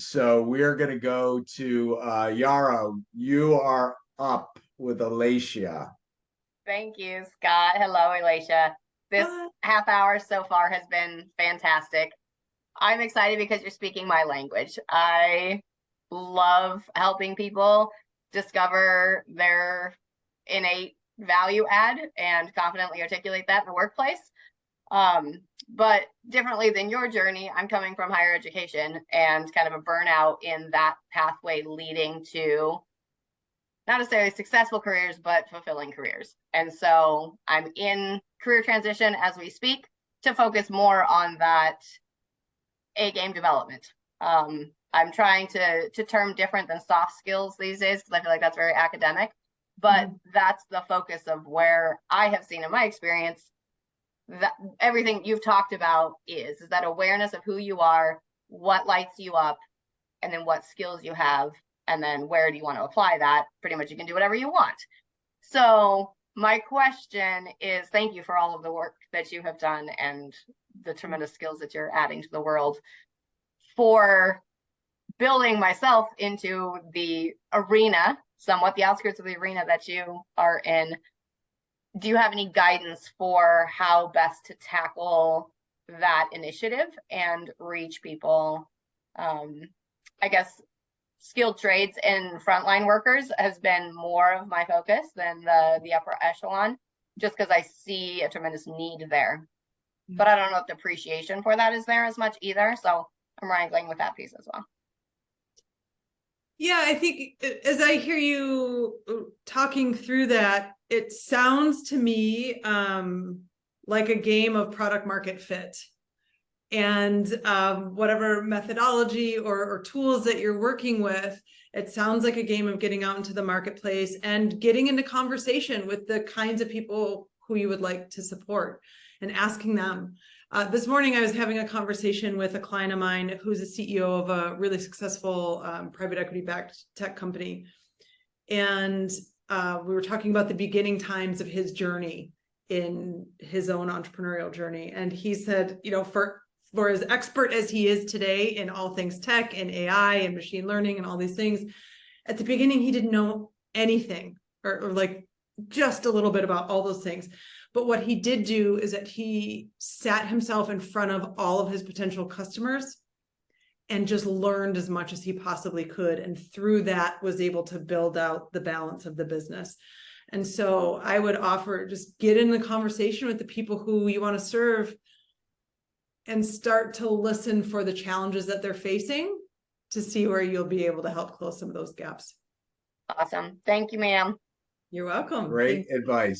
So we're going to go to Yarrow. You are up with Elatia. Thank you, Scott. Hello, Elatia. This Hi. half hour so far has been fantastic. I'm excited because you're speaking my language. I love helping people discover their innate value add and confidently articulate that in the workplace. But differently than your journey, I'm coming from higher education and kind of a burnout in that pathway leading to not necessarily successful careers, but fulfilling careers. And so I'm in career transition as we speak to focus more on that A game development. I'm trying to term different than soft skills these days because I feel like that's very academic, but that's the focus of where I have seen in my experience that everything you've talked about is that awareness of who you are, what lights you up, and then what skills you have, and then where do you want to apply that. Pretty much you can do whatever you want. So my question is, thank you for all of the work that you have done and the tremendous skills that you're adding to the world for building myself into the arena, somewhat the outskirts of the arena that you are in. Do you have any guidance for how best to tackle that initiative and reach people? I guess skilled trades and frontline workers has been more of my focus than the upper echelon, just because I see a tremendous need there. But I don't know if the appreciation for that is there as much either. So I'm wrangling with that piece as well. Yeah, I think as I hear you talking through that, it sounds to me like a game of product market fit. And whatever methodology or tools that you're working with, it sounds like a game of getting out into the marketplace and getting into conversation with the kinds of people who you would like to support and asking them. This morning, I was having a conversation with a client of mine who's a CEO of a really successful private equity-backed tech company. And we were talking about the beginning times of his journey in his own entrepreneurial journey. And he said, you know, for as expert as he is today in all things tech and AI and machine learning and all these things, at the beginning, he didn't know anything or like just a little bit about all those things. But what he did do is that he sat himself in front of all of his potential customers and just learned as much as he possibly could. And through that was able to build out the balance of the business. And so I would offer, just get in the conversation with the people who you want to serve and start to listen for the challenges that they're facing to see where you'll be able to help close some of those gaps. Awesome. Thank you, ma'am. You're welcome. Great advice.